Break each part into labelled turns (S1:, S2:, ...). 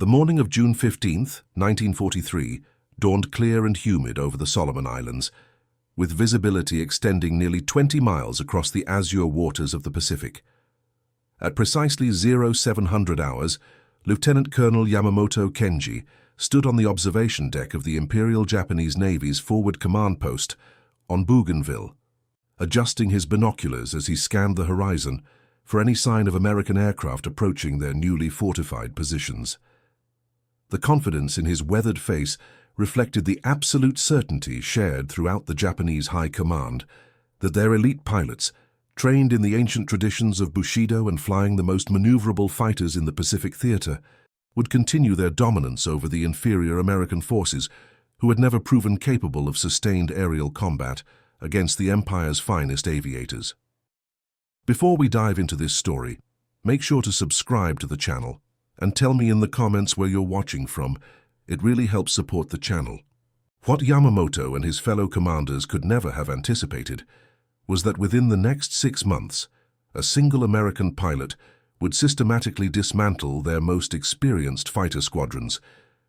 S1: The morning of June 15th, 1943, dawned clear and humid over the Solomon Islands, with visibility extending nearly 20 miles across the azure waters of the Pacific. At precisely 0700 hours, Lieutenant Colonel Yamamoto Kenji stood on the observation deck of the Imperial Japanese Navy's forward command post on Bougainville, adjusting his binoculars as he scanned the horizon for any sign of American aircraft approaching their newly fortified positions. The confidence in his weathered face reflected the absolute certainty shared throughout the Japanese High Command that their elite pilots, trained in the ancient traditions of Bushido and flying the most maneuverable fighters in the Pacific theater, would continue their dominance over the inferior American forces who had never proven capable of sustained aerial combat against the Empire's finest aviators. Before we dive into this story, make sure to subscribe to the channel and tell me in the comments where you're watching from. It really helps support the channel. What Yamamoto and his fellow commanders could never have anticipated was that within the next 6 months, a single American pilot would systematically dismantle their most experienced fighter squadrons,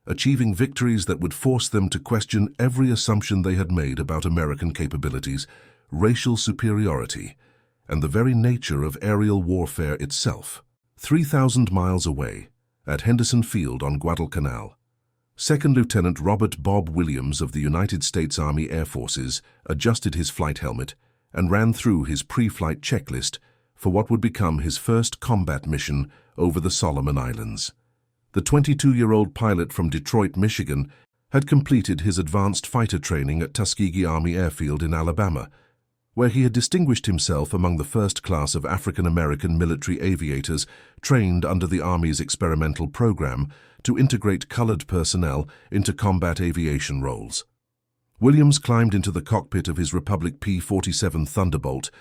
S1: achieving victories that would force them to question every assumption they had made about American capabilities, racial superiority, and the very nature of aerial warfare itself. 3,000 miles away, at Henderson Field on Guadalcanal, Second Lieutenant Robert Bob Williams of the United States Army Air Forces adjusted his flight helmet and ran through his pre-flight checklist for what would become his first combat mission over the Solomon Islands. The 22-year-old pilot from Detroit, Michigan, had completed his advanced fighter training at Tuskegee Army Airfield in Alabama, where he had distinguished himself among the first class of African-American military aviators trained under the Army's experimental program to integrate colored personnel into combat aviation roles. Williams climbed into the cockpit of his Republic P-47 Thunderbolt,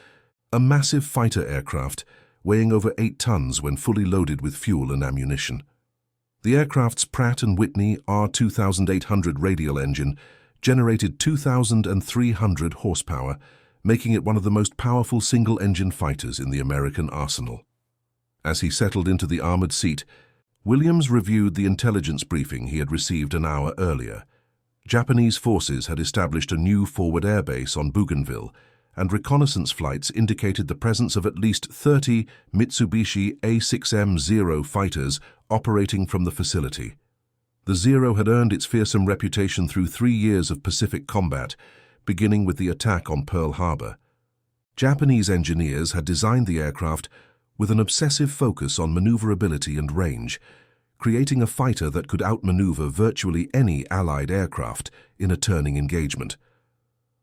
S1: a massive fighter aircraft weighing over 8 tons when fully loaded with fuel and ammunition. The aircraft's Pratt & Whitney R2800 radial engine generated 2,300 horsepower, making it one of the most powerful single-engine fighters in the American arsenal. As he settled into the armored seat, Williams reviewed the intelligence briefing he had received an hour earlier. Japanese forces had established a new forward airbase on Bougainville, and reconnaissance flights indicated the presence of at least 30 Mitsubishi A6M-0 fighters operating from the facility. The Zero had earned its fearsome reputation through 3 years of Pacific combat, beginning with the attack on Pearl Harbor. Japanese engineers had designed the aircraft with an obsessive focus on maneuverability and range, creating a fighter that could outmaneuver virtually any Allied aircraft in a turning engagement.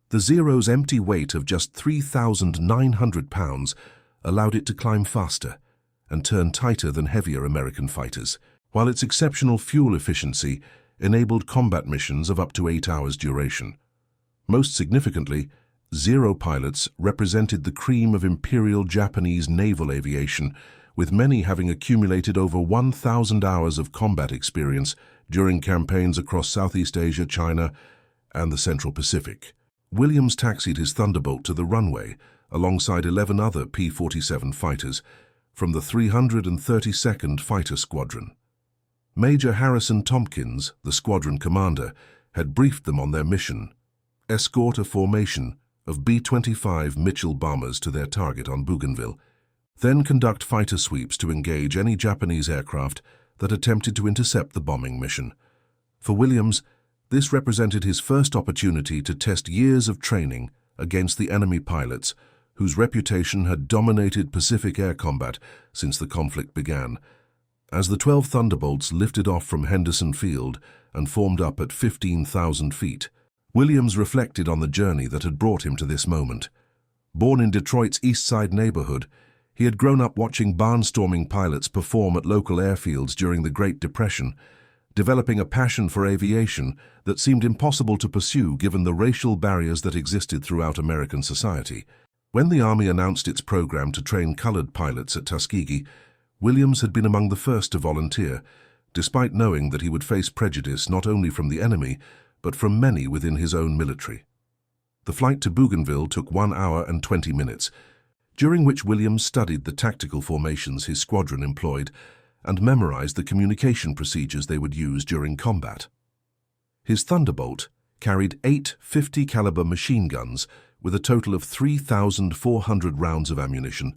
S1: The Zero's empty weight of just 3,900 pounds allowed it to climb faster and turn tighter than heavier American fighters, while its exceptional fuel efficiency enabled combat missions of up to 8 hours duration. Most significantly, Zero pilots represented the cream of Imperial Japanese naval aviation, with many having accumulated over 1,000 hours of combat experience during campaigns across Southeast Asia, China, and the Central Pacific. Williams taxied his Thunderbolt to the runway alongside 11 other P-47 fighters from the 332nd Fighter Squadron. Major Harrison Tompkins, the squadron commander, had briefed them on their mission: escort a formation of B-25 Mitchell bombers to their target on Bougainville, then conduct fighter sweeps to engage any Japanese aircraft that attempted to intercept the bombing mission. For Williams, this represented his first opportunity to test years of training against the enemy pilots whose reputation had dominated Pacific air combat since the conflict began. As the 12 Thunderbolts lifted off from Henderson Field and formed up at 15,000 feet, Williams reflected on the journey that had brought him to this moment. Born in Detroit's East Side neighborhood, he had grown up watching barnstorming pilots perform at local airfields during the Great Depression, developing a passion for aviation that seemed impossible to pursue given the racial barriers that existed throughout American society. When the Army announced its program to train colored pilots at Tuskegee, Williams had been among the first to volunteer, despite knowing that he would face prejudice not only from the enemy, but from many within his own military. The flight to Bougainville took 1 hour and 20 minutes, during which Williams studied the tactical formations his squadron employed and memorized the communication procedures they would use during combat. His Thunderbolt carried 8 50-caliber machine guns with a total of 3,400 rounds of ammunition,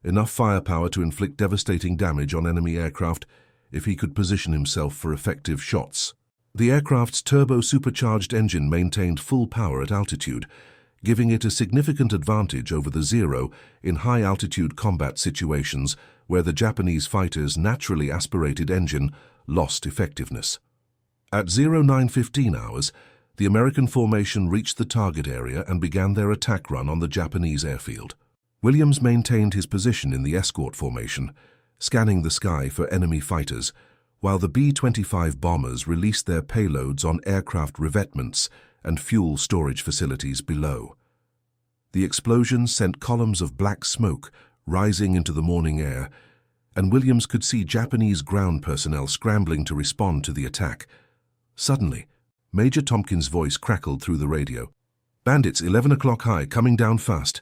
S1: enough firepower to inflict devastating damage on enemy aircraft if he could position himself for effective shots. The aircraft's turbo-supercharged engine maintained full power at altitude, giving it a significant advantage over the Zero in high-altitude combat situations where the Japanese fighter's naturally aspirated engine lost effectiveness. At 09:15 hours, the American formation reached the target area and began their attack run on the Japanese airfield. Williams maintained his position in the escort formation, scanning the sky for enemy fighters, while the B-25 bombers released their payloads on aircraft revetments and fuel storage facilities below. The explosions sent columns of black smoke rising into the morning air, and Williams could see Japanese ground personnel scrambling to respond to the attack. Suddenly, Major Tompkins' voice crackled through the radio. "Bandits, 11 o'clock high, coming down fast."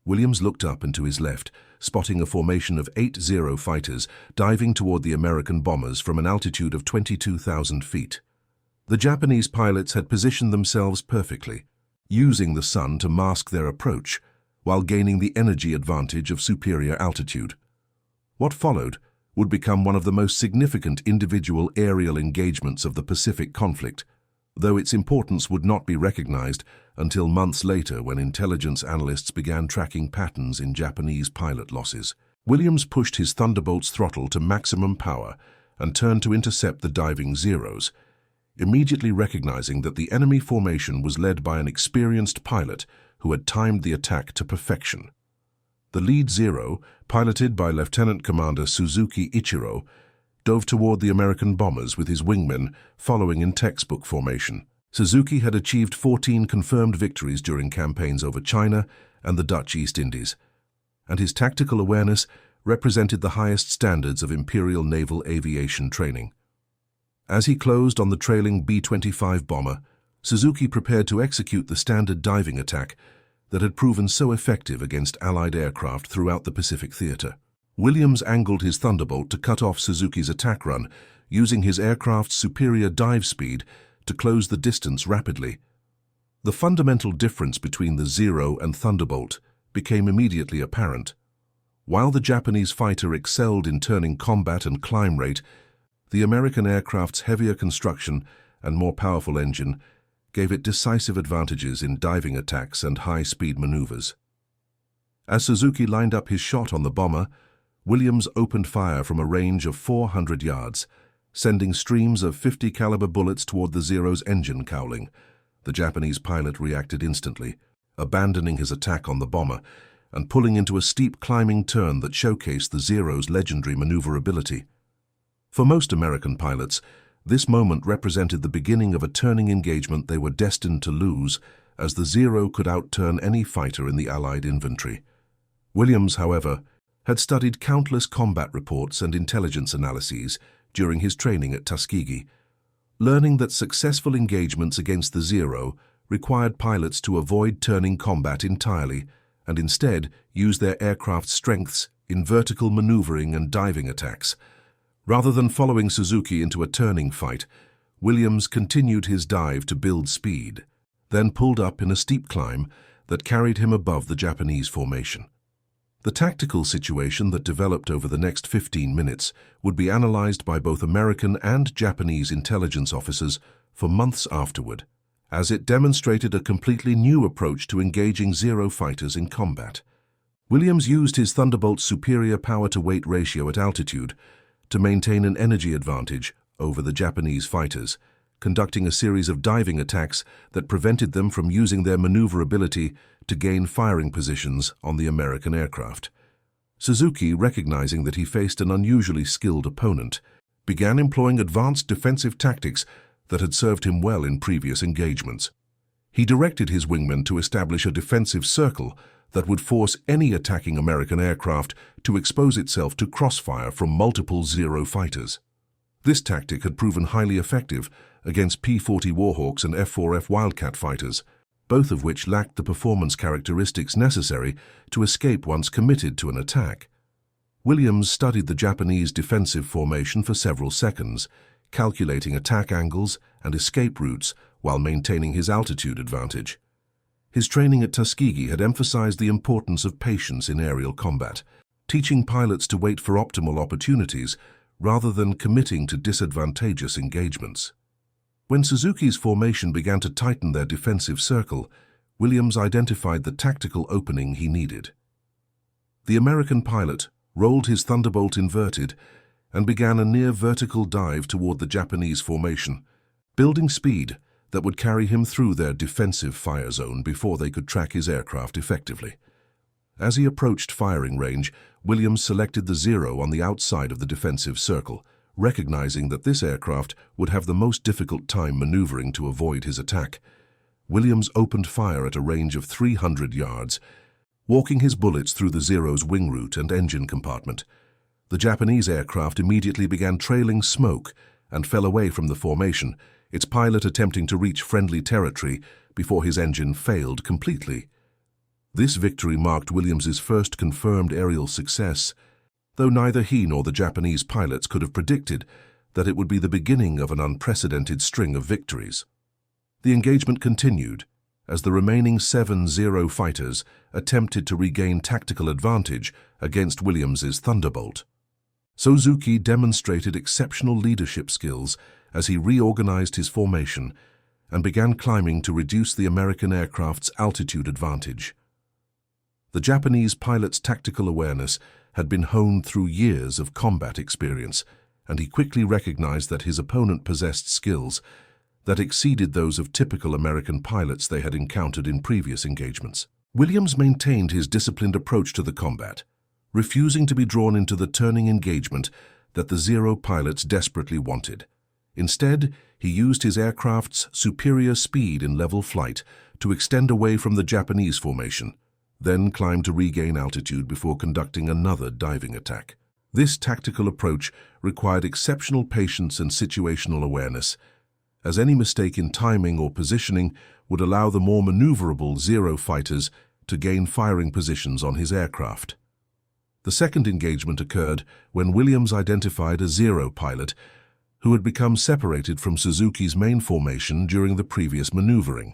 S1: Williams looked up and to his left, spotting a formation of 8 Zero fighters diving toward the American bombers from an altitude of 22,000 feet. The Japanese pilots had positioned themselves perfectly, using the sun to mask their approach, while gaining the energy advantage of superior altitude. What followed would become one of the most significant individual aerial engagements of the Pacific conflict, though its importance would not be recognized until months later when intelligence analysts began tracking patterns in Japanese pilot losses. Williams pushed his Thunderbolt's throttle to maximum power and turned to intercept the diving Zeros, immediately recognizing that the enemy formation was led by an experienced pilot who had timed the attack to perfection. The lead Zero, piloted by Lieutenant Commander Suzuki Ichiro, dove toward the American bombers with his wingmen following in textbook formation. Suzuki had achieved 14 confirmed victories during campaigns over China and the Dutch East Indies, and his tactical awareness represented the highest standards of Imperial Naval Aviation training. As he closed on the trailing B-25 bomber, Suzuki prepared to execute the standard diving attack that had proven so effective against Allied aircraft throughout the Pacific theater. Williams angled his Thunderbolt to cut off Suzuki's attack run, using his aircraft's superior dive speed to close the distance rapidly. The fundamental difference between the Zero and Thunderbolt became immediately apparent. While the Japanese fighter excelled in turning combat and climb rate, the American aircraft's heavier construction and more powerful engine gave it decisive advantages in diving attacks and high-speed maneuvers. As Suzuki lined up his shot on the bomber, Williams opened fire from a range of 400 yards, sending streams of 50-caliber bullets toward the Zero's engine cowling. The Japanese pilot reacted instantly, abandoning his attack on the bomber and pulling into a steep climbing turn that showcased the Zero's legendary maneuverability. For most American pilots, this moment represented the beginning of a turning engagement they were destined to lose, as the Zero could outturn any fighter in the Allied infantry. Williams, however, had studied countless combat reports and intelligence analyses during his training at Tuskegee, learning that successful engagements against the Zero required pilots to avoid turning combat entirely and instead use their aircraft's strengths in vertical maneuvering and diving attacks. Rather than following Suzuki into a turning fight, Williams continued his dive to build speed, then pulled up in a steep climb that carried him above the Japanese formation. The tactical situation that developed over the next 15 minutes would be analyzed by both American and Japanese intelligence officers for months afterward, as it demonstrated a completely new approach to engaging Zero fighters in combat. Williams used his Thunderbolt's superior power-to-weight ratio at altitude to maintain an energy advantage over the Japanese fighters, conducting a series of diving attacks that prevented them from using their maneuverability to gain firing positions on the American aircraft. Suzuki, recognizing that he faced an unusually skilled opponent, began employing advanced defensive tactics that had served him well in previous engagements. He directed his wingmen to establish a defensive circle that would force any attacking American aircraft to expose itself to crossfire from multiple Zero fighters. This tactic had proven highly effective against P-40 Warhawks and F-4F Wildcat fighters, both of which lacked the performance characteristics necessary to escape once committed to an attack. Williams studied the Japanese defensive formation for several seconds, calculating attack angles and escape routes while maintaining his altitude advantage. His training at Tuskegee had emphasized the importance of patience in aerial combat, teaching pilots to wait for optimal opportunities rather than committing to disadvantageous engagements. When Suzuki's formation began to tighten their defensive circle, Williams identified the tactical opening he needed. The American pilot rolled his Thunderbolt inverted and began a near-vertical dive toward the Japanese formation, building speed that would carry him through their defensive fire zone before they could track his aircraft effectively. As he approached firing range, Williams selected the Zero on the outside of the defensive circle, recognizing that this aircraft would have the most difficult time maneuvering to avoid his attack. Williams opened fire at a range of 300 yards, walking his bullets through the Zero's wing route and engine compartment. The Japanese aircraft immediately began trailing smoke and fell away from the formation, its pilot attempting to reach friendly territory before his engine failed completely. This victory marked Williams's first confirmed aerial success, though neither he nor the Japanese pilots could have predicted that it would be the beginning of an unprecedented string of victories. The engagement continued as the remaining 7 Zero fighters attempted to regain tactical advantage against Williams's Thunderbolt. Suzuki demonstrated exceptional leadership skills as he reorganized his formation and began climbing to reduce the American aircraft's altitude advantage. The Japanese pilot's tactical awareness had been honed through years of combat experience, and he quickly recognized that his opponent possessed skills that exceeded those of typical American pilots they had encountered in previous engagements. Williams maintained his disciplined approach to the combat, refusing to be drawn into the turning engagement that the Zero pilots desperately wanted. Instead, he used his aircraft's superior speed in level flight to extend away from the Japanese formation, then climb to regain altitude before conducting another diving attack. This tactical approach required exceptional patience and situational awareness, as any mistake in timing or positioning would allow the more maneuverable Zero fighters to gain firing positions on his aircraft. The second engagement occurred when Williams identified a Zero pilot who had become separated from Suzuki's main formation during the previous maneuvering.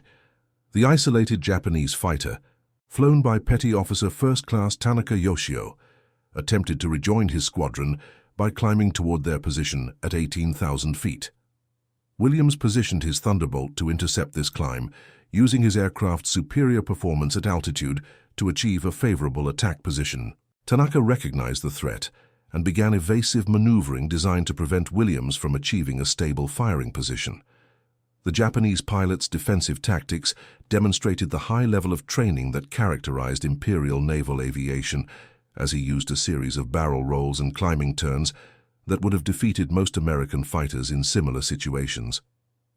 S1: The isolated Japanese fighter, flown by Petty Officer First Class Tanaka Yoshio, attempted to rejoin his squadron by climbing toward their position at 18,000 feet. Williams positioned his Thunderbolt to intercept this climb, using his aircraft's superior performance at altitude to achieve a favorable attack position. Tanaka recognized the threat and began evasive maneuvering designed to prevent Williams from achieving a stable firing position. The Japanese pilot's defensive tactics demonstrated the high level of training that characterized Imperial naval aviation, as he used a series of barrel rolls and climbing turns that would have defeated most American fighters in similar situations.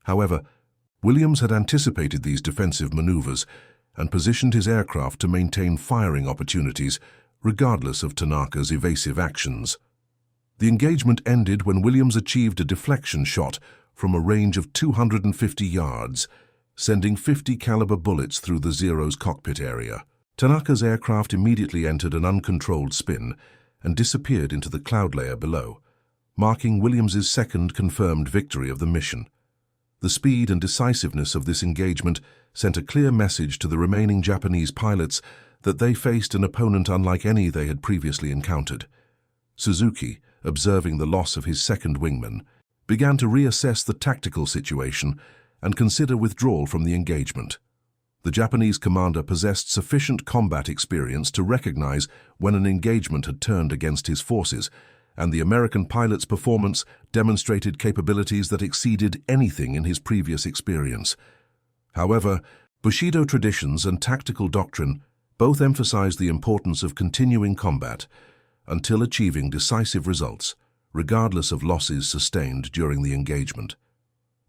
S1: However, Williams had anticipated these defensive maneuvers and positioned his aircraft to maintain firing opportunities regardless of Tanaka's evasive actions. The engagement ended when Williams achieved a deflection shot from a range of 250 yards, sending 50 caliber bullets through the Zero's cockpit area. Tanaka's aircraft immediately entered an uncontrolled spin and disappeared into the cloud layer below, marking Williams's second confirmed victory of the mission. The speed and decisiveness of this engagement sent a clear message to the remaining Japanese pilots that they faced an opponent unlike any they had previously encountered. Suzuki, observing the loss of his second wingman, began to reassess the tactical situation and consider withdrawal from the engagement. The Japanese commander possessed sufficient combat experience to recognize when an engagement had turned against his forces, and the American pilot's performance demonstrated capabilities that exceeded anything in his previous experience. However, Bushido traditions and tactical doctrine both emphasized the importance of continuing combat until achieving decisive results, regardless of losses sustained during the engagement.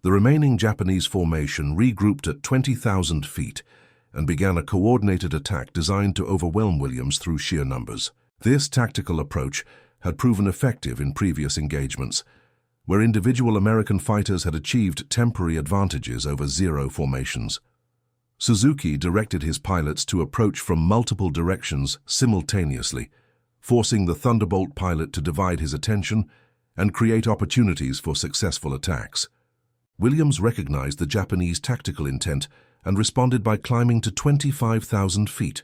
S1: The remaining Japanese formation regrouped at 20,000 feet and began a coordinated attack designed to overwhelm Williams through sheer numbers. This tactical approach had proven effective in previous engagements, where individual American fighters had achieved temporary advantages over Zero formations. Suzuki directed his pilots to approach from multiple directions simultaneously, forcing the Thunderbolt pilot to divide his attention and create opportunities for successful attacks. Williams recognized the Japanese tactical intent and responded by climbing to 25,000 feet,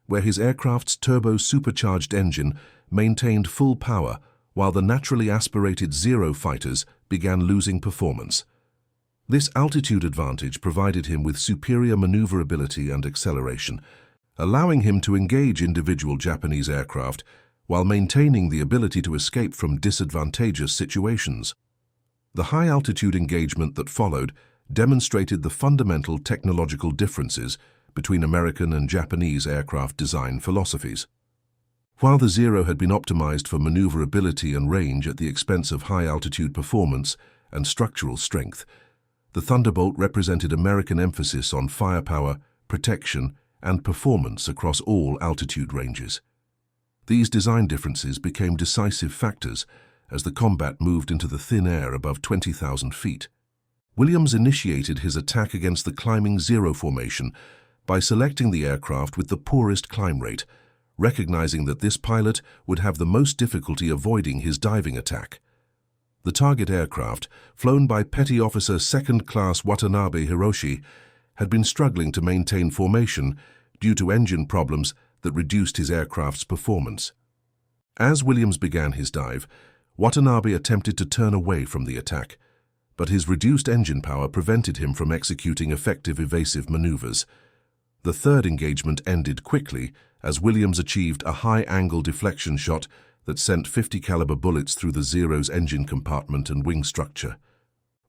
S1: where his aircraft's turbo-supercharged engine maintained full power while the naturally aspirated Zero fighters began losing performance. This altitude advantage provided him with superior maneuverability and acceleration, allowing him to engage individual Japanese aircraft while maintaining the ability to escape from disadvantageous situations. The high-altitude engagement that followed demonstrated the fundamental technological differences between American and Japanese aircraft design philosophies. While the Zero had been optimized for maneuverability and range at the expense of high-altitude performance and structural strength, the Thunderbolt represented American emphasis on firepower, protection, and performance across all altitude ranges. These design differences became decisive factors as the combat moved into the thin air above 20,000 feet. Williams initiated his attack against the climbing Zero formation by selecting the aircraft with the poorest climb rate, recognizing that this pilot would have the most difficulty avoiding his diving attack. The target aircraft, flown by Petty Officer Second Class Watanabe Hiroshi, had been struggling to maintain formation due to engine problems that reduced his aircraft's performance. As Williams began his dive, Watanabe attempted to turn away from the attack, but his reduced engine power prevented him from executing effective evasive maneuvers. The third engagement ended quickly as Williams achieved a high-angle deflection shot that sent 50-caliber bullets through the Zero's engine compartment and wing structure.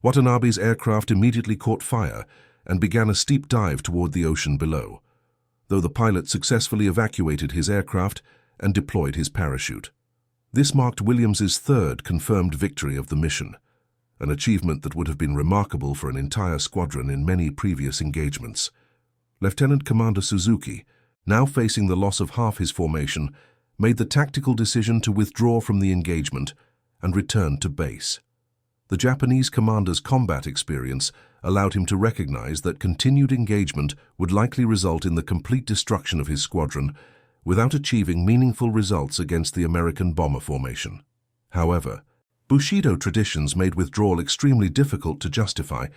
S1: Watanabe's aircraft immediately caught fire and began a steep dive toward the ocean below, though the pilot successfully evacuated his aircraft and deployed his parachute. This marked Williams's third confirmed victory of the mission, an achievement that would have been remarkable for an entire squadron in many previous engagements. Lieutenant Commander Suzuki, now facing the loss of half his formation, made the tactical decision to withdraw from the engagement and return to base. The Japanese commander's combat experience allowed him to recognize that continued engagement would likely result in the complete destruction of his squadron without achieving meaningful results against the American bomber formation. However, Bushido traditions made withdrawal extremely difficult to justify,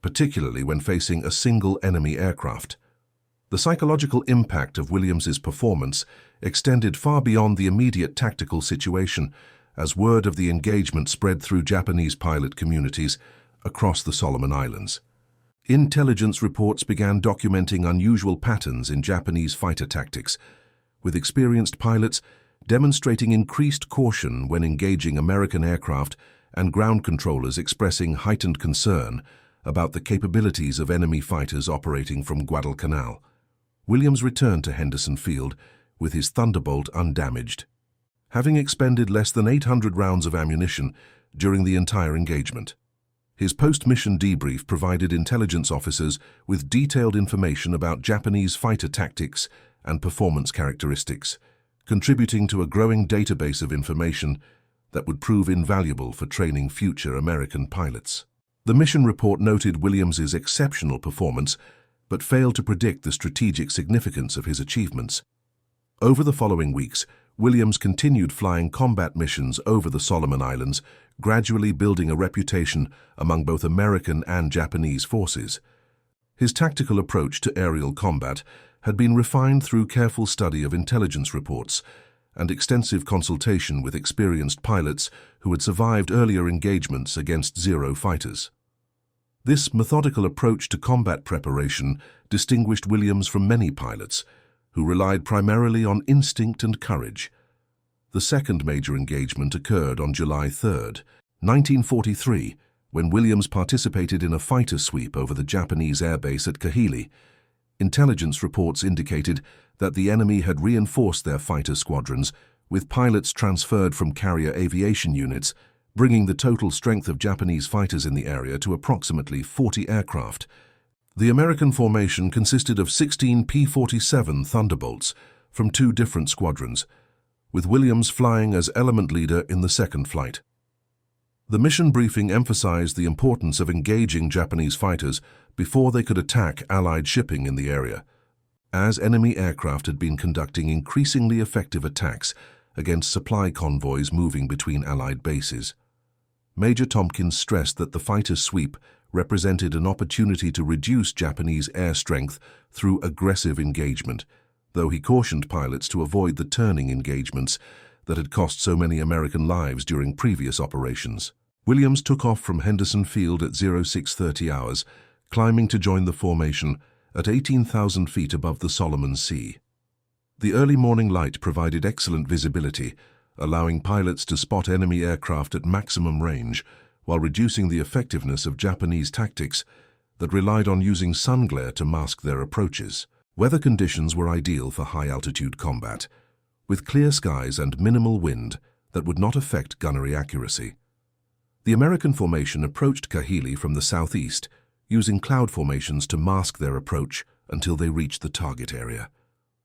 S1: particularly when facing a single enemy aircraft. The psychological impact of Williams's performance extended far beyond the immediate tactical situation as word of the engagement spread through Japanese pilot communities across the Solomon Islands. Intelligence reports began documenting unusual patterns in Japanese fighter tactics, with experienced pilots demonstrating increased caution when engaging American aircraft and ground controllers expressing heightened concern about the capabilities of enemy fighters operating from Guadalcanal. Williams returned to Henderson Field with his Thunderbolt undamaged, having expended less than 800 rounds of ammunition during the entire engagement. His post-mission debrief provided intelligence officers with detailed information about Japanese fighter tactics and performance characteristics, contributing to a growing database of information that would prove invaluable for training future American pilots. The mission report noted Williams's exceptional performance, but failed to predict the strategic significance of his achievements. Over the following weeks, Williams continued flying combat missions over the Solomon Islands, gradually building a reputation among both American and Japanese forces. His tactical approach to aerial combat had been refined through careful study of intelligence reports and extensive consultation with experienced pilots who had survived earlier engagements against Zero fighters. This methodical approach to combat preparation distinguished Williams from many pilots, who relied primarily on instinct and courage. The second major engagement occurred on July 3, 1943, when Williams participated in a fighter sweep over the Japanese airbase at Kahili. Intelligence reports indicated that the enemy had reinforced their fighter squadrons, with pilots transferred from carrier aviation units, bringing the total strength of Japanese fighters in the area to approximately 40 aircraft. The American formation consisted of 16 P-47 Thunderbolts from two different squadrons, with Williams flying as element leader in the second flight. The mission briefing emphasized the importance of engaging Japanese fighters before they could attack Allied shipping in the area, as enemy aircraft had been conducting increasingly effective attacks against supply convoys moving between Allied bases. Major Tompkins stressed that the fighter's sweep represented an opportunity to reduce Japanese air strength through aggressive engagement, though he cautioned pilots to avoid the turning engagements that had cost so many American lives during previous operations. Williams took off from Henderson Field at 0630 hours, climbing to join the formation at 18,000 feet above the Solomon Sea. The early morning light provided excellent visibility, allowing pilots to spot enemy aircraft at maximum range while reducing the effectiveness of Japanese tactics that relied on using sun glare to mask their approaches. Weather conditions were ideal for high-altitude combat, with clear skies and minimal wind that would not affect gunnery accuracy. The American formation approached Kahili from the southeast, using cloud formations to mask their approach until they reached the target area.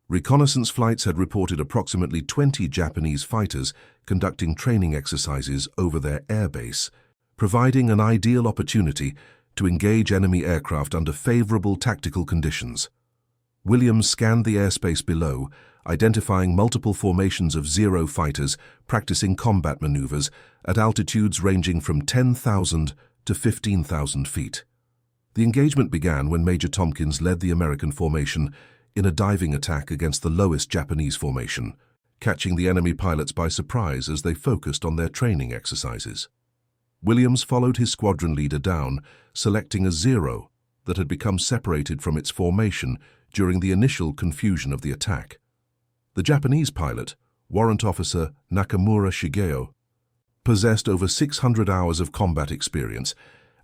S1: Reconnaissance flights had reported approximately 20 Japanese fighters conducting training exercises over their airbase, providing an ideal opportunity to engage enemy aircraft under favorable tactical conditions. Williams scanned the airspace below, identifying multiple formations of Zero fighters practicing combat maneuvers at altitudes ranging from 10,000 to 15,000 feet. The engagement began when Major Tompkins led the American formation in a diving attack against the lowest Japanese formation, catching the enemy pilots by surprise as they focused on their training exercises. Williams followed his squadron leader down, selecting a Zero that had become separated from its formation during the initial confusion of the attack. The Japanese pilot, Warrant Officer Nakamura Shigeo, possessed over 600 hours of combat experience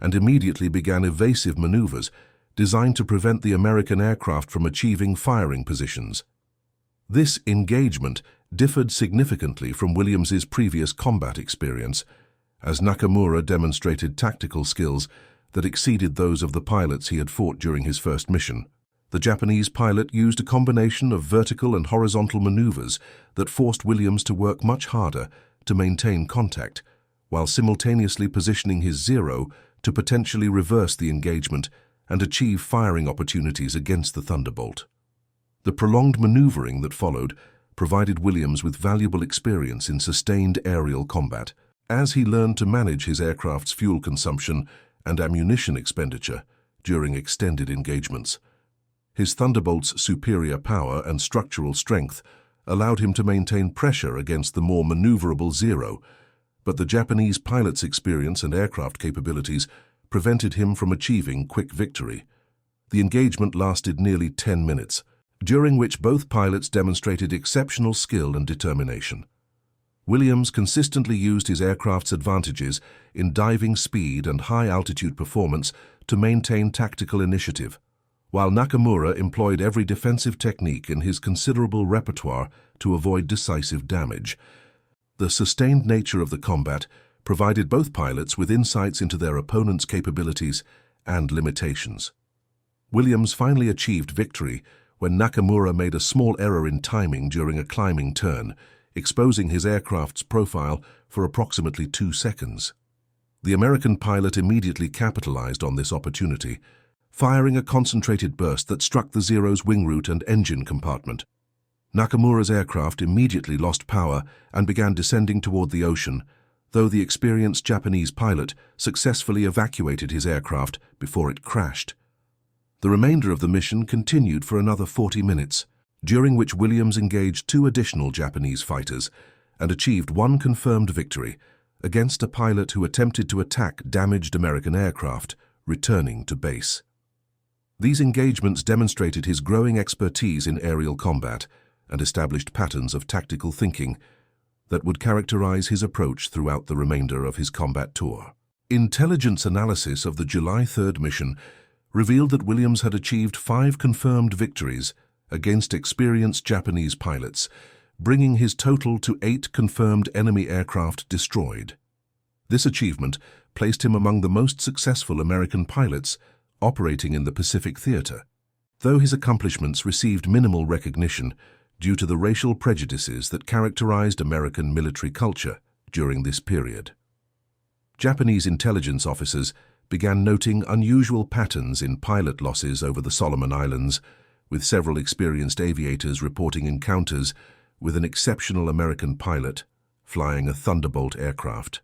S1: and immediately began evasive maneuvers designed to prevent the American aircraft from achieving firing positions. This engagement differed significantly from Williams's previous combat experience, as Nakamura demonstrated tactical skills that exceeded those of the pilots he had fought during his first mission. The Japanese pilot used a combination of vertical and horizontal maneuvers that forced Williams to work much harder to maintain contact, while simultaneously positioning his Zero to potentially reverse the engagement and achieve firing opportunities against the Thunderbolt. The prolonged maneuvering that followed provided Williams with valuable experience in sustained aerial combat, as he learned to manage his aircraft's fuel consumption and ammunition expenditure during extended engagements. His Thunderbolt's superior power and structural strength allowed him to maintain pressure against the more maneuverable Zero, but the Japanese pilot's experience and aircraft capabilities prevented him from achieving quick victory. The engagement lasted nearly 10 minutes, during which both pilots demonstrated exceptional skill and determination. Williams consistently used his aircraft's advantages in diving speed and high-altitude performance to maintain tactical initiative, while Nakamura employed every defensive technique in his considerable repertoire to avoid decisive damage. The sustained nature of the combat provided both pilots with insights into their opponent's capabilities and limitations. Williams finally achieved victory when Nakamura made a small error in timing during a climbing turn, exposing his aircraft's profile for approximately 2 seconds. The American pilot immediately capitalized on this opportunity, firing a concentrated burst that struck the Zero's wing root and engine compartment. Nakamura's aircraft immediately lost power and began descending toward the ocean, though the experienced Japanese pilot successfully evacuated his aircraft before it crashed. The remainder of the mission continued for another 40 minutes, during which Williams engaged 2 additional Japanese fighters and achieved 1 confirmed victory against a pilot who attempted to attack damaged American aircraft, returning to base. These engagements demonstrated his growing expertise in aerial combat and established patterns of tactical thinking that would characterize his approach throughout the remainder of his combat tour. Intelligence analysis of the July 3rd mission revealed that Williams had achieved 5 confirmed victories against experienced Japanese pilots, bringing his total to 8 confirmed enemy aircraft destroyed. This achievement placed him among the most successful American pilots operating in the Pacific Theater, though his accomplishments received minimal recognition due to the racial prejudices that characterized American military culture during this period. Japanese intelligence officers began noting unusual patterns in pilot losses over the Solomon Islands, with several experienced aviators reporting encounters with an exceptional American pilot flying a Thunderbolt aircraft.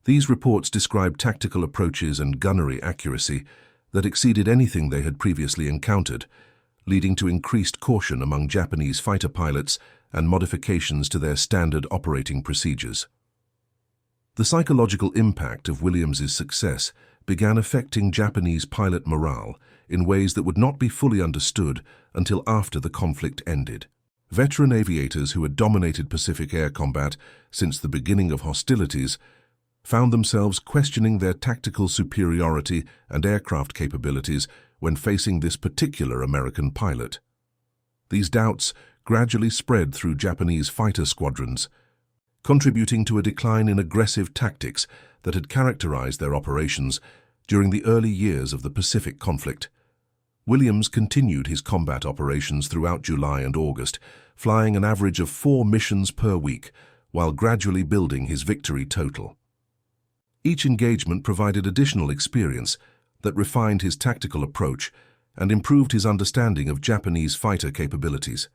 S1: These reports describe tactical approaches and gunnery accuracy that exceeded anything they had previously encountered, leading to increased caution among Japanese fighter pilots and modifications to their standard operating procedures. The psychological impact of Williams's success began affecting Japanese pilot morale in ways that would not be fully understood until after the conflict ended. Veteran aviators who had dominated Pacific air combat since the beginning of hostilities found themselves questioning their tactical superiority and aircraft capabilities when facing this particular American pilot. These doubts gradually spread through Japanese fighter squadrons, contributing to a decline in aggressive tactics that had characterized their operations during the early years of the Pacific conflict. Williams continued his combat operations throughout July and August, flying an average of 4 missions per week, while gradually building his victory total. Each engagement provided additional experience that refined his tactical approach and improved his understanding of Japanese fighter capabilities.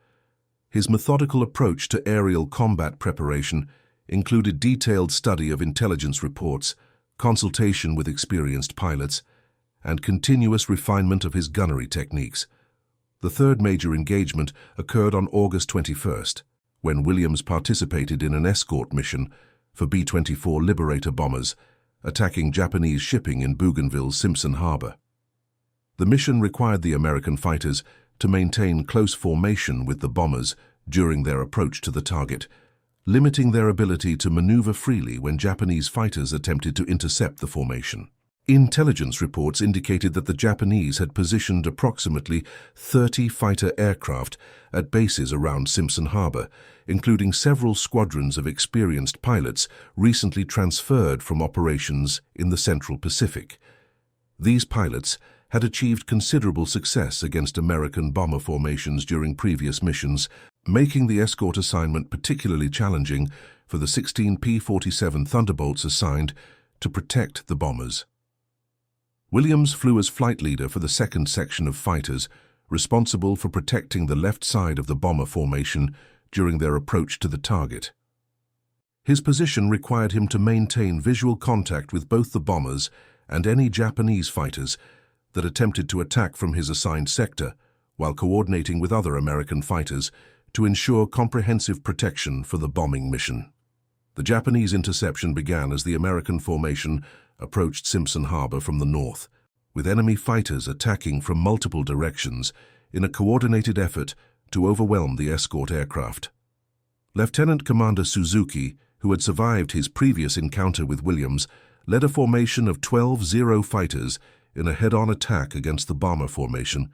S1: His methodical approach to aerial combat preparation included detailed study of intelligence reports, consultation with experienced pilots, and continuous refinement of his gunnery techniques. The third major engagement occurred on August 21st, when Williams participated in an escort mission for B-24 Liberator bombers, attacking Japanese shipping in Bougainville's Simpson Harbor. The mission required the American fighters to maintain close formation with the bombers during their approach to the target, limiting their ability to maneuver freely when Japanese fighters attempted to intercept the formation. Intelligence reports indicated that the Japanese had positioned approximately 30 fighter aircraft at bases around Simpson Harbor, including several squadrons of experienced pilots recently transferred from operations in the Central Pacific. These pilots had achieved considerable success against American bomber formations during previous missions, making the escort assignment particularly challenging for the 16 P-47 Thunderbolts assigned to protect the bombers. Williams flew as flight leader for the second section of fighters, responsible for protecting the left side of the bomber formation during their approach to the target. His position required him to maintain visual contact with both the bombers and any Japanese fighters that attempted to attack from his assigned sector, while coordinating with other American fighters to ensure comprehensive protection for the bombing mission. The Japanese interception began as the American formation approached Simpson Harbor from the north, with enemy fighters attacking from multiple directions in a coordinated effort to overwhelm the escort aircraft. Lieutenant Commander Suzuki, who had survived his previous encounter with Williams, led a formation of 12 Zero fighters in a head-on attack against the bomber formation,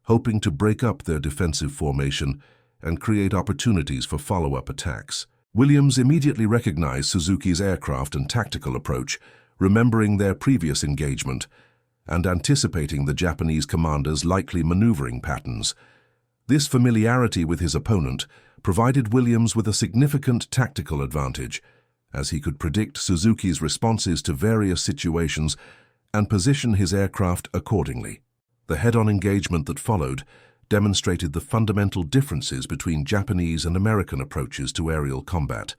S1: hoping to break up their defensive formation and create opportunities for follow-up attacks. Williams immediately recognized Suzuki's aircraft and tactical approach, remembering their previous engagement and anticipating the Japanese commander's likely maneuvering patterns. This familiarity with his opponent provided Williams with a significant tactical advantage, as he could predict Suzuki's responses to various situations and position his aircraft accordingly. The head-on engagement that followed demonstrated the fundamental differences between Japanese and American approaches to aerial combat.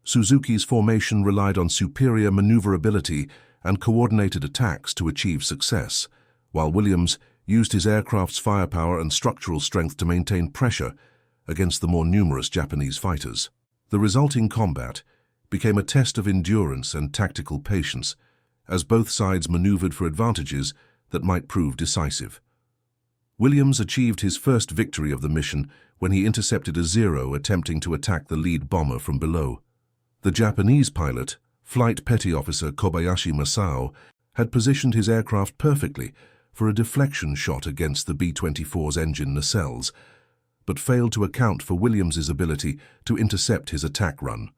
S1: Suzuki's formation relied on superior maneuverability and coordinated attacks to achieve success, while Williams used his aircraft's firepower and structural strength to maintain pressure against the more numerous Japanese fighters. The resulting combat became a test of endurance and tactical patience, as both sides maneuvered for advantages that might prove decisive. Williams achieved his first victory of the mission when he intercepted a Zero attempting to attack the lead bomber from below. The Japanese pilot, Flight Petty Officer Kobayashi Masao, had positioned his aircraft perfectly for a deflection shot against the B-24's engine nacelles, but failed to account for Williams's ability to intercept his attack run.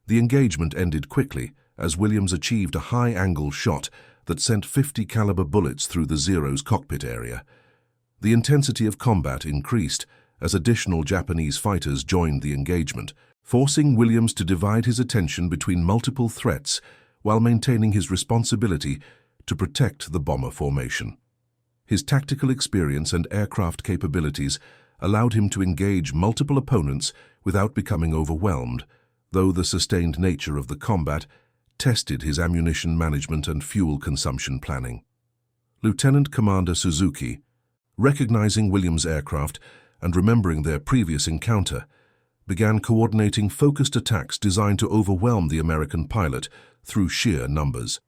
S1: The engagement ended quickly as Williams achieved a high-angle shot that sent 50 caliber bullets through the Zero's cockpit area. The intensity of combat increased as additional Japanese fighters joined the engagement, forcing Williams to divide his attention between multiple threats while maintaining his responsibility to protect the bomber formation. His tactical experience and aircraft capabilities allowed him to engage multiple opponents without becoming overwhelmed, though the sustained nature of the combat tested his ammunition management and fuel consumption planning. Lieutenant Commander Suzuki, recognizing Williams' aircraft and remembering their previous encounter, began coordinating focused attacks designed to overwhelm the American pilot through sheer numbers.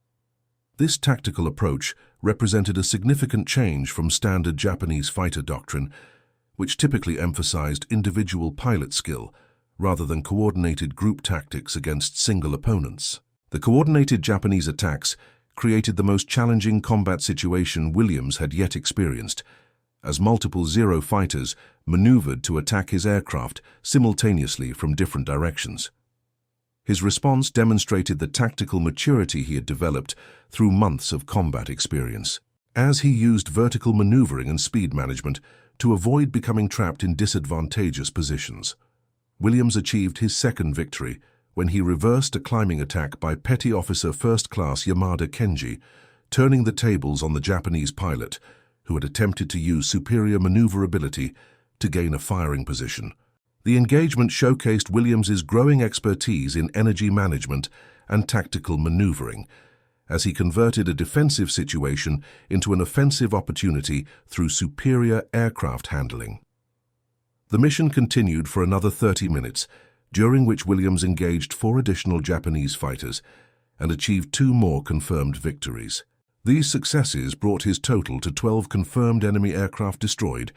S1: This tactical approach represented a significant change from standard Japanese fighter doctrine, which typically emphasized individual pilot skill rather than coordinated group tactics against single opponents. The coordinated Japanese attacks created the most challenging combat situation Williams had yet experienced, as multiple Zero fighters maneuvered to attack his aircraft simultaneously from different directions. His response demonstrated the tactical maturity he had developed through months of combat experience, as he used vertical maneuvering and speed management to avoid becoming trapped in disadvantageous positions. Williams achieved his second victory when he reversed a climbing attack by Petty Officer First Class Yamada Kenji, turning the tables on the Japanese pilot, who had attempted to use superior maneuverability to gain a firing position. The engagement showcased Williams's growing expertise in energy management and tactical maneuvering, as he converted a defensive situation into an offensive opportunity through superior aircraft handling. The mission continued for another 30 minutes, during which Williams engaged 4 additional Japanese fighters and achieved 2 more confirmed victories. These successes brought his total to 12 confirmed enemy aircraft destroyed,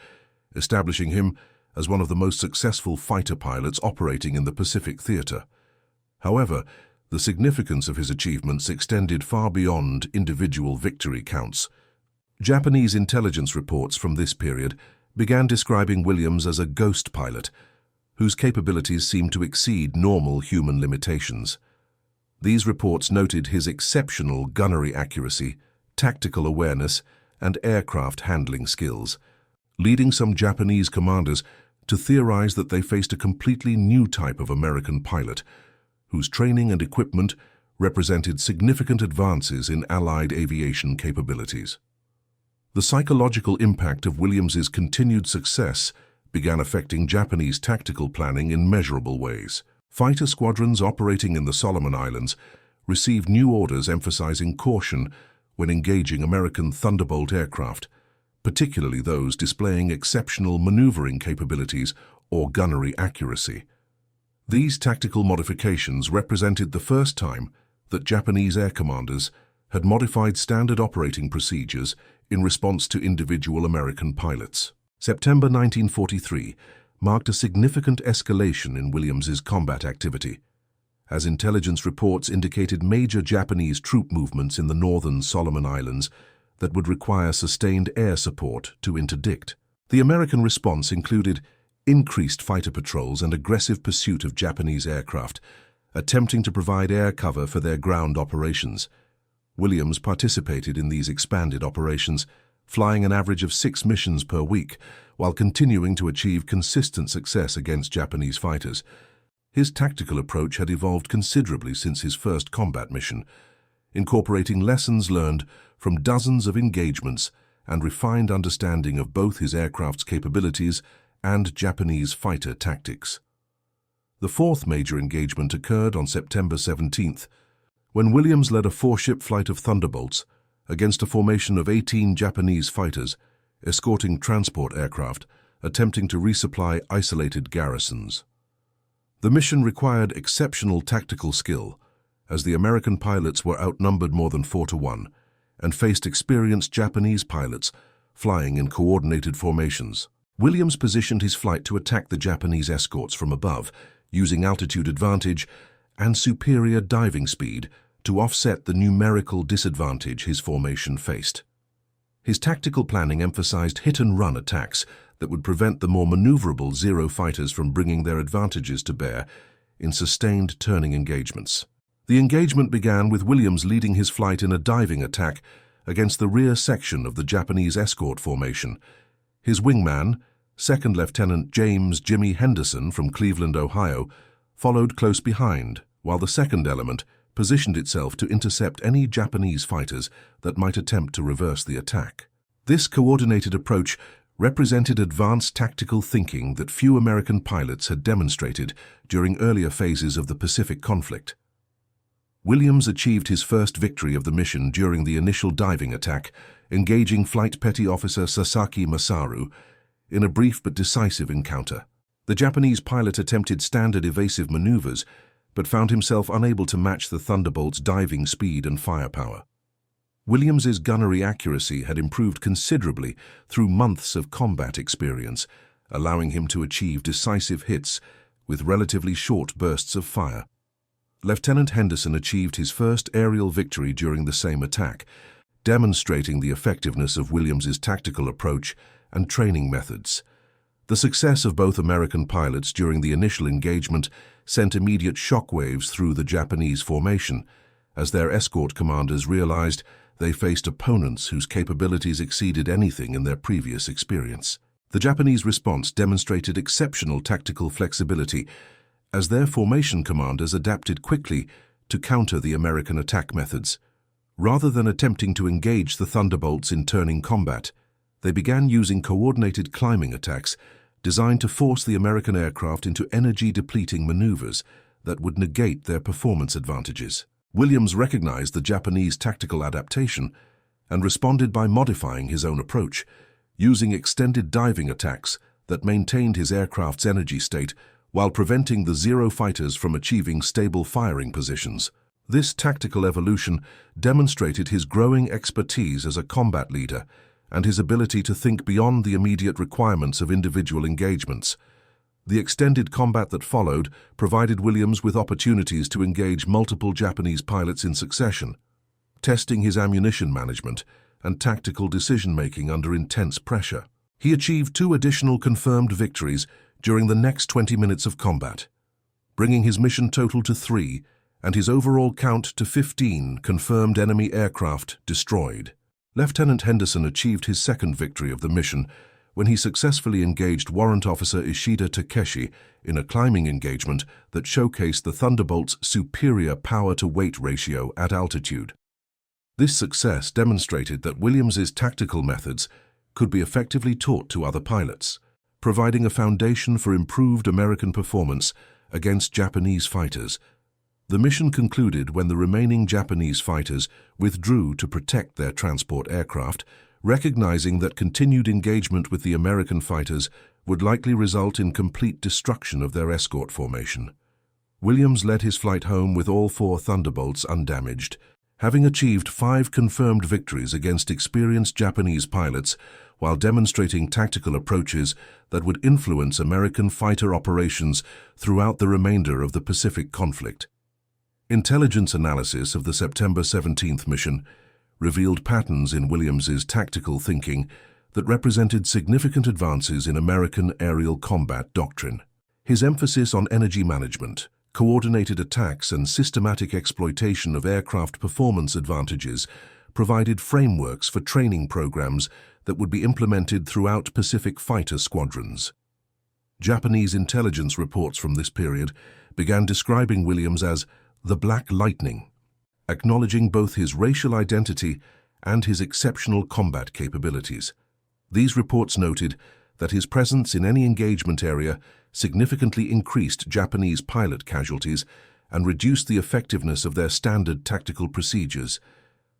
S1: establishing him as one of the most successful fighter pilots operating in the Pacific theater. However, the significance of his achievements extended far beyond individual victory counts. Japanese intelligence reports from this period began describing Williams as a ghost pilot, whose capabilities seemed to exceed normal human limitations. These reports noted his exceptional gunnery accuracy, tactical awareness, and aircraft handling skills, leading some Japanese commanders to theorize that they faced a completely new type of American pilot, whose training and equipment represented significant advances in Allied aviation capabilities. The psychological impact of Williams's continued success began affecting Japanese tactical planning in measurable ways. Fighter squadrons operating in the Solomon Islands received new orders emphasizing caution when engaging American Thunderbolt aircraft, particularly those displaying exceptional maneuvering capabilities or gunnery accuracy. These tactical modifications represented the first time that Japanese air commanders had modified standard operating procedures in response to individual American pilots. September 1943 marked a significant escalation in Williams's combat activity, as intelligence reports indicated major Japanese troop movements in the northern Solomon Islands that would require sustained air support to interdict. The American response included increased fighter patrols and aggressive pursuit of Japanese aircraft, attempting to provide air cover for their ground operations. Williams participated in these expanded operations, flying an average of 6 missions per week, while continuing to achieve consistent success against Japanese fighters. His tactical approach had evolved considerably since his first combat mission, incorporating lessons learned from dozens of engagements and refined understanding of both his aircraft's capabilities and Japanese fighter tactics. The 4th major engagement occurred on September 17th, when Williams led a 4-ship flight of Thunderbolts against a formation of 18 Japanese fighters, escorting transport aircraft, attempting to resupply isolated garrisons. The mission required exceptional tactical skill, as the American pilots were outnumbered more than 4-1 and faced experienced Japanese pilots flying in coordinated formations. Williams positioned his flight to attack the Japanese escorts from above, using altitude advantage and superior diving speed to offset the numerical disadvantage his formation faced. His tactical planning emphasized hit-and-run attacks that would prevent the more maneuverable Zero fighters from bringing their advantages to bear in sustained turning engagements. The engagement began with Williams leading his flight in a diving attack against the rear section of the Japanese escort formation. His wingman, Second Lieutenant James Jimmy Henderson from Cleveland, Ohio, followed close behind, while the second element positioned itself to intercept any Japanese fighters that might attempt to reverse the attack. This coordinated approach represented advanced tactical thinking that few American pilots had demonstrated during earlier phases of the Pacific conflict. Williams achieved his first victory of the mission during the initial diving attack, engaging Flight Petty Officer Sasaki Masaru in a brief but decisive encounter. The Japanese pilot attempted standard evasive maneuvers, but found himself unable to match the Thunderbolt's diving speed and firepower. Williams's gunnery accuracy had improved considerably through months of combat experience, allowing him to achieve decisive hits with relatively short bursts of fire. Lieutenant Henderson achieved his first aerial victory during the same attack, demonstrating the effectiveness of Williams's tactical approach and training methods. The success of both American pilots during the initial engagement sent immediate shockwaves through the Japanese formation, as their escort commanders realized they faced opponents whose capabilities exceeded anything in their previous experience. The Japanese response demonstrated exceptional tactical flexibility, as their formation commanders adapted quickly to counter the American attack methods. Rather than attempting to engage the Thunderbolts in turning combat, they began using coordinated climbing attacks designed to force the American aircraft into energy-depleting maneuvers that would negate their performance advantages. Williams recognized the Japanese tactical adaptation and responded by modifying his own approach, using extended diving attacks that maintained his aircraft's energy state while preventing the Zero fighters from achieving stable firing positions. This tactical evolution demonstrated his growing expertise as a combat leader and his ability to think beyond the immediate requirements of individual engagements. The extended combat that followed provided Williams with opportunities to engage multiple Japanese pilots in succession, testing his ammunition management and tactical decision-making under intense pressure. He achieved 2 additional confirmed victories during the next 20 minutes of combat, bringing his mission total to 3 and his overall count to 15 confirmed enemy aircraft destroyed. Lieutenant Henderson achieved his second victory of the mission when he successfully engaged Warrant Officer Ishida Takeshi in a climbing engagement that showcased the Thunderbolt's superior power-to-weight ratio at altitude. This success demonstrated that Williams's tactical methods could be effectively taught to other pilots, providing a foundation for improved American performance against Japanese fighters. The mission concluded when the remaining Japanese fighters withdrew to protect their transport aircraft, recognizing that continued engagement with the American fighters would likely result in complete destruction of their escort formation. Williams led his flight home with all 4 Thunderbolts undamaged, having achieved 5 confirmed victories against experienced Japanese pilots while demonstrating tactical approaches that would influence American fighter operations throughout the remainder of the Pacific conflict. Intelligence analysis of the September 17th mission revealed patterns in Williams's tactical thinking that represented significant advances in American aerial combat doctrine. His emphasis on energy management, coordinated attacks, and systematic exploitation of aircraft performance advantages provided frameworks for training programs that would be implemented throughout Pacific fighter squadrons. Japanese intelligence reports from this period began describing Williams as the Black Lightning, acknowledging both his racial identity and his exceptional combat capabilities. These reports noted that his presence in any engagement area significantly increased Japanese pilot casualties and reduced the effectiveness of their standard tactical procedures.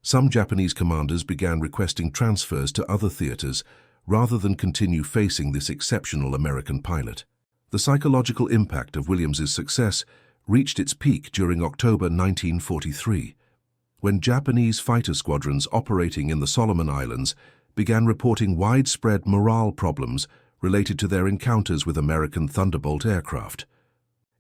S1: Some Japanese commanders began requesting transfers to other theaters rather than continue facing this exceptional American pilot. The psychological impact of Williams's success reached its peak during October 1943, when Japanese fighter squadrons operating in the Solomon Islands began reporting widespread morale problems related to their encounters with American Thunderbolt aircraft.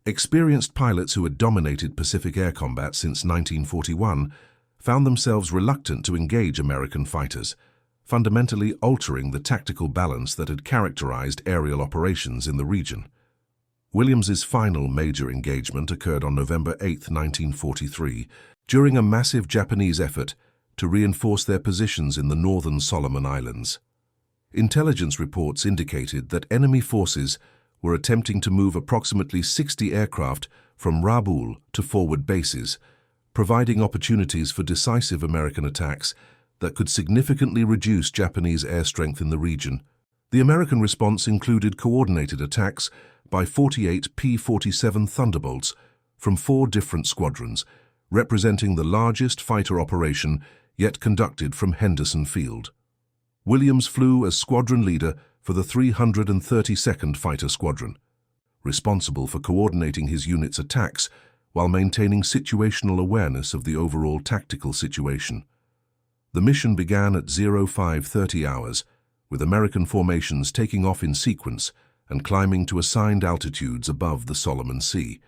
S1: Experienced pilots who had dominated Pacific air combat since 1941 found themselves reluctant to engage American fighters, fundamentally altering the tactical balance that had characterized aerial operations in the region. Williams's final major engagement occurred on November 8, 1943, during a massive Japanese effort to reinforce their positions in the northern Solomon Islands. Intelligence reports indicated that enemy forces were attempting to move approximately 60 aircraft from Rabaul to forward bases, providing opportunities for decisive American attacks that could significantly reduce Japanese air strength in the region. The American response included coordinated attacks by 48 P-47 Thunderbolts from 4 different squadrons, representing the largest fighter operation yet conducted from Henderson Field. Williams flew as squadron leader for the 332nd Fighter Squadron, responsible for coordinating his unit's attacks while maintaining situational awareness of the overall tactical situation. The mission began at 0530 hours, with American formations taking off in sequence and climbing to assigned altitudes above the Solomon Sea.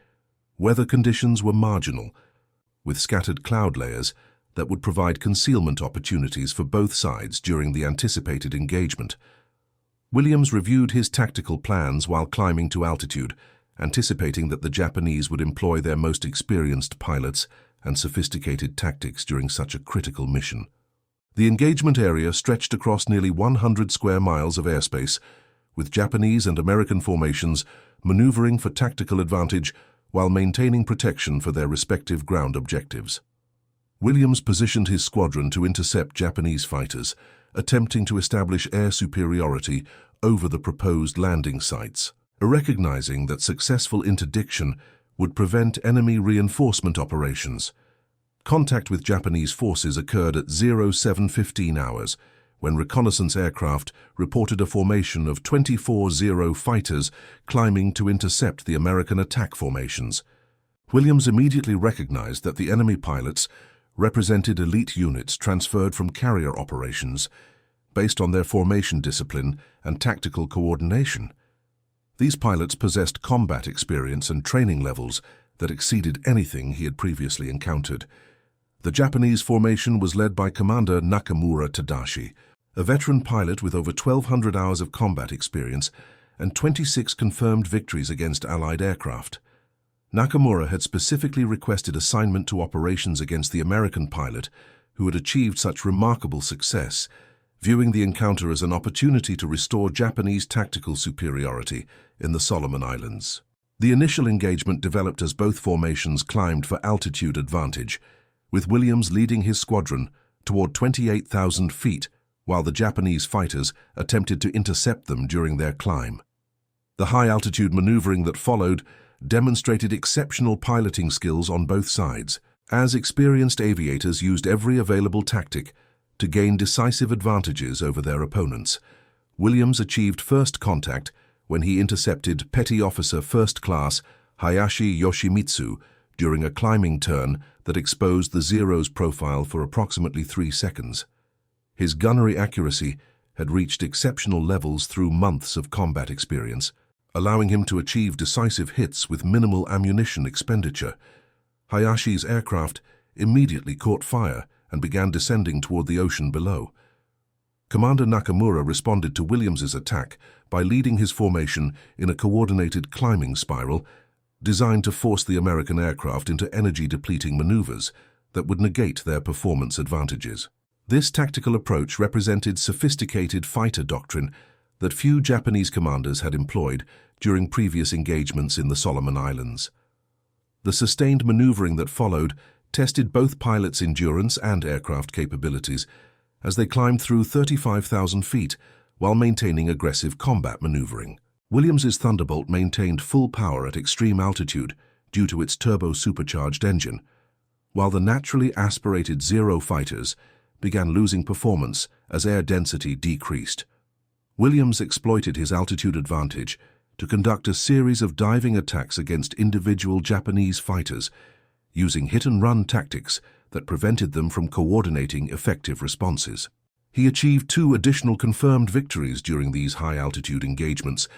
S1: Weather conditions were marginal, with scattered cloud layers that would provide concealment opportunities for both sides during the anticipated engagement. Williams reviewed his tactical plans while climbing to altitude, anticipating that the Japanese would employ their most experienced pilots and sophisticated tactics during such a critical mission. The engagement area stretched across nearly 100 square miles of airspace, with Japanese and American formations maneuvering for tactical advantage while maintaining protection for their respective ground objectives. Williams positioned his squadron to intercept Japanese fighters, attempting to establish air superiority over the proposed landing sites, recognizing that successful interdiction would prevent enemy reinforcement operations. Contact with Japanese forces occurred at 0715 hours, when reconnaissance aircraft reported a formation of 24 Zero fighters climbing to intercept the American attack formations. Williams immediately recognized that the enemy pilots represented elite units transferred from carrier operations based on their formation discipline and tactical coordination. These pilots possessed combat experience and training levels that exceeded anything he had previously encountered. The Japanese formation was led by Commander Nakamura Tadashi, a veteran pilot with over 1,200 hours of combat experience and 26 confirmed victories against Allied aircraft. Nakamura had specifically requested assignment to operations against the American pilot who had achieved such remarkable success, viewing the encounter as an opportunity to restore Japanese tactical superiority in the Solomon Islands. The initial engagement developed as both formations climbed for altitude advantage, with Williams leading his squadron toward 28,000 feet while the Japanese fighters attempted to intercept them during their climb. The high-altitude maneuvering that followed demonstrated exceptional piloting skills on both sides, as experienced aviators used every available tactic to gain decisive advantages over their opponents. Williams achieved first contact when he intercepted Petty Officer First Class Hayashi Yoshimitsu during a climbing turn that exposed the Zero's profile for approximately 3 seconds. His gunnery accuracy had reached exceptional levels through months of combat experience, allowing him to achieve decisive hits with minimal ammunition expenditure. Hayashi's aircraft immediately caught fire and began descending toward the ocean below. Commander Nakamura responded to Williams's attack by leading his formation in a coordinated climbing spiral designed to force the American aircraft into energy-depleting maneuvers that would negate their performance advantages. This tactical approach represented sophisticated fighter doctrine that few Japanese commanders had employed during previous engagements in the Solomon Islands. The sustained maneuvering that followed tested both pilots' endurance and aircraft capabilities as they climbed through 35,000 feet while maintaining aggressive combat maneuvering. Williams's Thunderbolt maintained full power at extreme altitude due to its turbo-supercharged engine, while the naturally aspirated Zero fighters began losing performance as air density decreased. Williams exploited his altitude advantage to conduct a series of diving attacks against individual Japanese fighters, using hit-and-run tactics that prevented them from coordinating effective responses. He achieved 2 additional confirmed victories during these high-altitude engagements,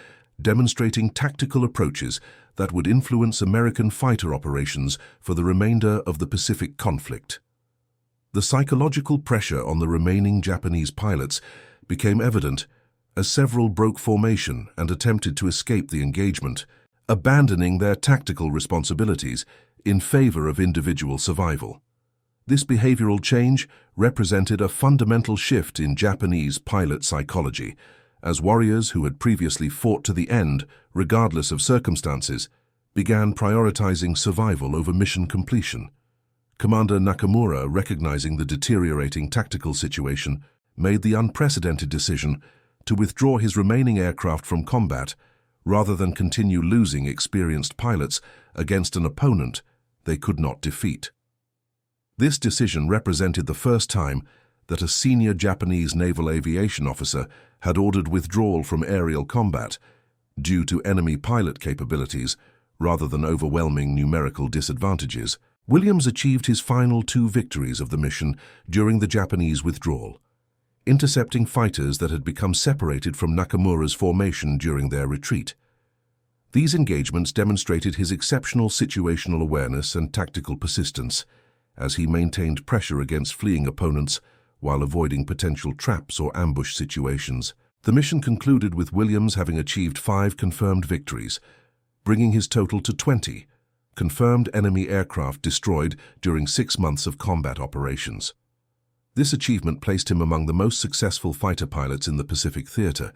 S1: demonstrating tactical approaches that would influence American fighter operations for the remainder of the Pacific conflict. The psychological pressure on the remaining Japanese pilots became evident as several broke formation and attempted to escape the engagement, abandoning their tactical responsibilities in favor of individual survival. This behavioral change represented a fundamental shift in Japanese pilot psychology, as warriors who had previously fought to the end, regardless of circumstances, began prioritizing survival over mission completion. Commander Nakamura, recognizing the deteriorating tactical situation, made the unprecedented decision to withdraw his remaining aircraft from combat rather than continue losing experienced pilots against an opponent they could not defeat. This decision represented the first time that a senior Japanese naval aviation officer had ordered withdrawal from aerial combat due to enemy pilot capabilities rather than overwhelming numerical disadvantages. Williams achieved his final 2 victories of the mission during the Japanese withdrawal, intercepting fighters that had become separated from Nakamura's formation during their retreat. These engagements demonstrated his exceptional situational awareness and tactical persistence, as he maintained pressure against fleeing opponents while avoiding potential traps or ambush situations. The mission concluded with Williams having achieved 5 confirmed victories, bringing his total to 20 confirmed enemy aircraft destroyed during 6 months of combat operations. This achievement placed him among the most successful fighter pilots in the Pacific Theater,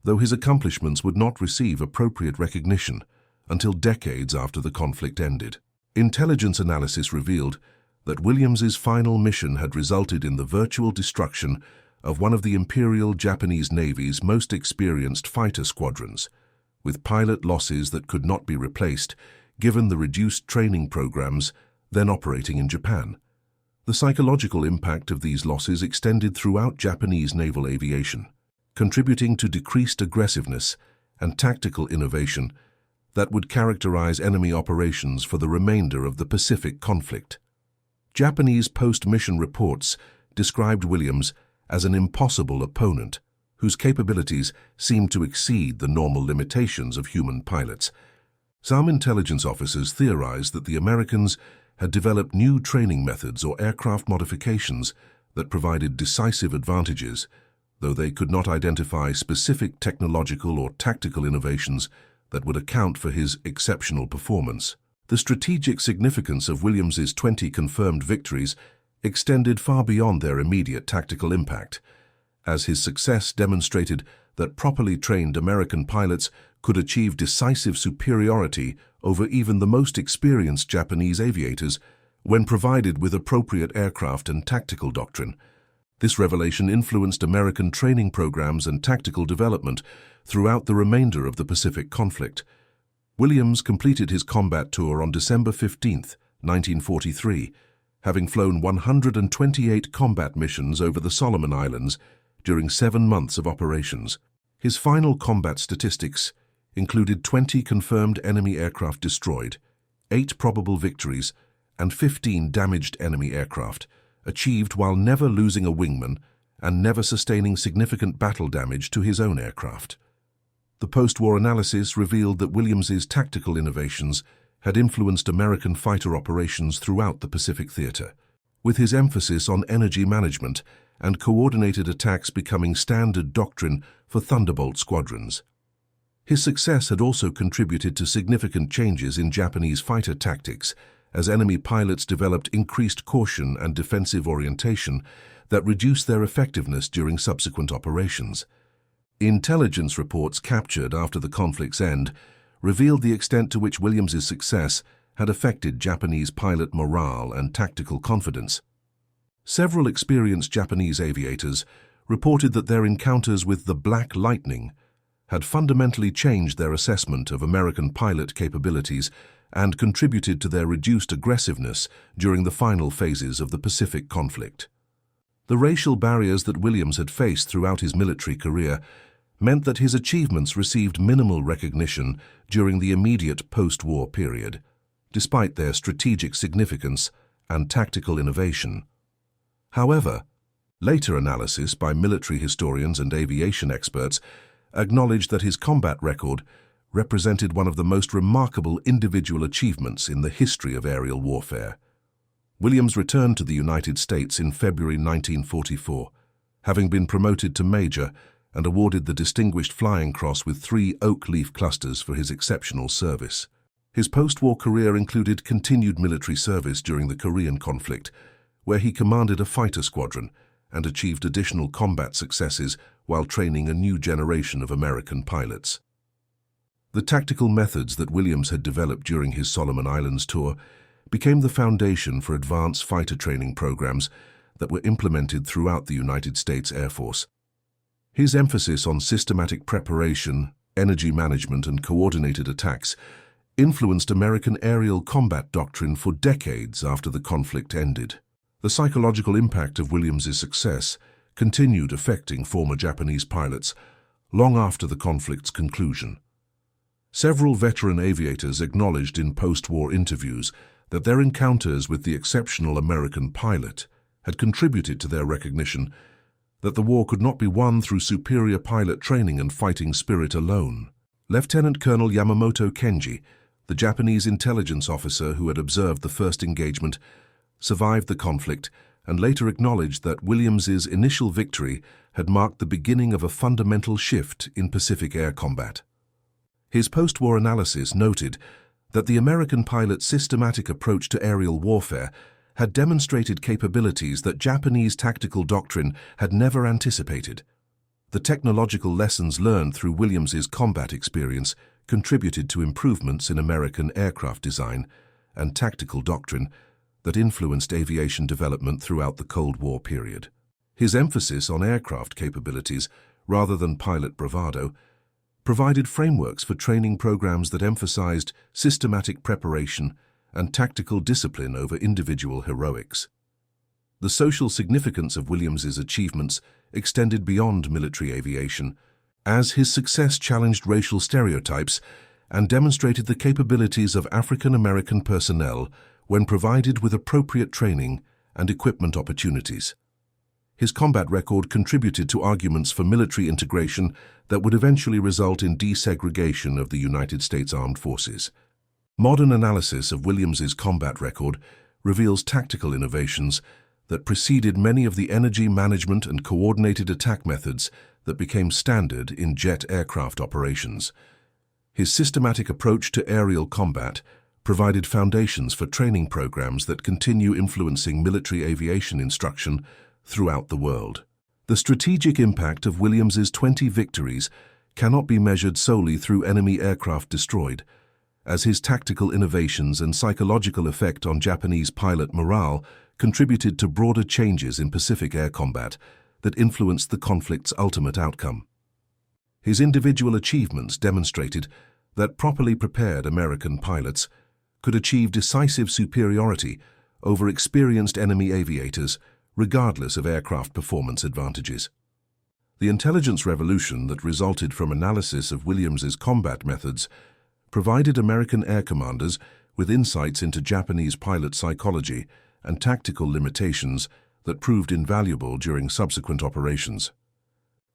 S1: though his accomplishments would not receive appropriate recognition until decades after the conflict ended. Intelligence analysis revealed that Williams's final mission had resulted in the virtual destruction of one of the Imperial Japanese Navy's most experienced fighter squadrons, with pilot losses that could not be replaced given the reduced training programs then operating in Japan. The psychological impact of these losses extended throughout Japanese naval aviation, contributing to decreased aggressiveness and tactical innovation that would characterize enemy operations for the remainder of the Pacific conflict. Japanese post-mission reports described Williams as an impossible opponent whose capabilities seemed to exceed the normal limitations of human pilots. Some intelligence officers theorized that the Americans had developed new training methods or aircraft modifications that provided decisive advantages, though they could not identify specific technological or tactical innovations that would account for his exceptional performance. The strategic significance of Williams's 20 confirmed victories extended far beyond their immediate tactical impact, as his success demonstrated that properly trained American pilots could achieve decisive superiority over even the most experienced Japanese aviators when provided with appropriate aircraft and tactical doctrine. This revelation influenced American training programs and tactical development throughout the remainder of the Pacific conflict. Williams completed his combat tour on December 15, 1943, having flown 128 combat missions over the Solomon Islands during 7 months of operations. His final combat statistics included 20 confirmed enemy aircraft destroyed, 8 probable victories, and 15 damaged enemy aircraft, achieved while never losing a wingman and never sustaining significant battle damage to his own aircraft. The post-war analysis revealed that Williams's tactical innovations had influenced American fighter operations throughout the Pacific Theater, with his emphasis on energy management and coordinated attacks becoming standard doctrine for Thunderbolt squadrons. His success had also contributed to significant changes in Japanese fighter tactics, as enemy pilots developed increased caution and defensive orientation that reduced their effectiveness during subsequent operations. Intelligence reports captured after the conflict's end revealed the extent to which Williams's success had affected Japanese pilot morale and tactical confidence. Several experienced Japanese aviators reported that their encounters with the Black Lightning had fundamentally changed their assessment of American pilot capabilities and contributed to their reduced aggressiveness during the final phases of the Pacific conflict. The racial barriers that Williams had faced throughout his military career meant that his achievements received minimal recognition during the immediate post-war period, despite their strategic significance and tactical innovation. However, later analysis by military historians and aviation experts acknowledged that his combat record represented one of the most remarkable individual achievements in the history of aerial warfare. Williams returned to the United States in February 1944, having been promoted to major and awarded the Distinguished Flying Cross with 3 oak leaf clusters for his exceptional service. His post-war career included continued military service during the Korean conflict, where he commanded a fighter squadron and achieved additional combat successes while training a new generation of American pilots. The tactical methods that Williams had developed during his Solomon Islands tour became the foundation for advanced fighter training programs that were implemented throughout the United States Air Force. His emphasis on systematic preparation, energy management, and coordinated attacks influenced American aerial combat doctrine for decades after the conflict ended. The psychological impact of Williams's success continued affecting former Japanese pilots long after the conflict's conclusion. Several veteran aviators acknowledged in post-war interviews that their encounters with the exceptional American pilot had contributed to their recognition that the war could not be won through superior pilot training and fighting spirit alone. Lieutenant Colonel Yamamoto Kenji, the Japanese intelligence officer who had observed the first engagement, survived the conflict and later acknowledged that Williams's initial victory had marked the beginning of a fundamental shift in Pacific air combat. His post-war analysis noted that the American pilot's systematic approach to aerial warfare had demonstrated capabilities that Japanese tactical doctrine had never anticipated. The technological lessons learned through Williams's combat experience contributed to improvements in American aircraft design and tactical doctrine that influenced aviation development throughout the Cold War period. His emphasis on aircraft capabilities, rather than pilot bravado, provided frameworks for training programs that emphasized systematic preparation and tactical discipline over individual heroics. The social significance of Williams's achievements extended beyond military aviation, as his success challenged racial stereotypes and demonstrated the capabilities of African American personnel when provided with appropriate training and equipment opportunities. His combat record contributed to arguments for military integration that would eventually result in desegregation of the United States Armed Forces. Modern analysis of Williams's combat record reveals tactical innovations that preceded many of the energy management and coordinated attack methods that became standard in jet aircraft operations. His systematic approach to aerial combat provided foundations for training programs that continue influencing military aviation instruction throughout the world. The strategic impact of Williams's 20 victories cannot be measured solely through enemy aircraft destroyed, as his tactical innovations and psychological effect on Japanese pilot morale contributed to broader changes in Pacific air combat that influenced the conflict's ultimate outcome. His individual achievements demonstrated that properly prepared American pilots could achieve decisive superiority over experienced enemy aviators, regardless of aircraft performance advantages. The intelligence revolution that resulted from analysis of Williams's combat methods provided American air commanders with insights into Japanese pilot psychology and tactical limitations that proved invaluable during subsequent operations.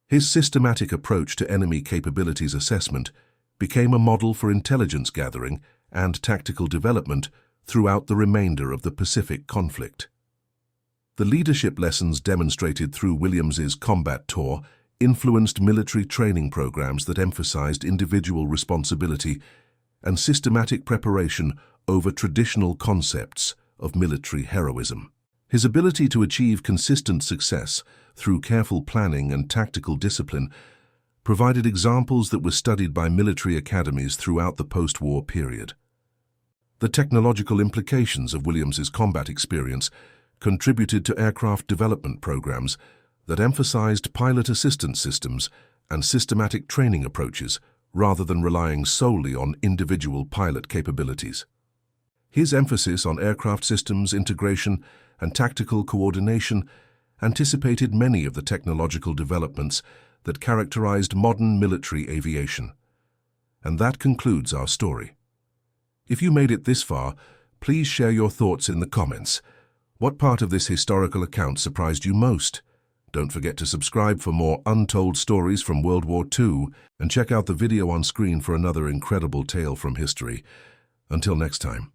S1: His systematic approach to enemy capabilities assessment became a model for intelligence gathering and tactical development throughout the remainder of the Pacific conflict. The leadership lessons demonstrated through Williams's combat tour influenced military training programs that emphasized individual responsibility and systematic preparation over traditional concepts of military heroism. His ability to achieve consistent success through careful planning and tactical discipline provided examples that were studied by military academies throughout the post-war period. The technological implications of Williams's combat experience contributed to aircraft development programs that emphasized pilot assistance systems and systematic training approaches rather than relying solely on individual pilot capabilities. His emphasis on aircraft systems integration and tactical coordination anticipated many of the technological developments that characterized modern military aviation. And that concludes our story. If you made it this far, please share your thoughts in the comments. What part of this historical account surprised you most? Don't forget to subscribe for more untold stories from World War II and check out the video on screen for another incredible tale from history. Until next time.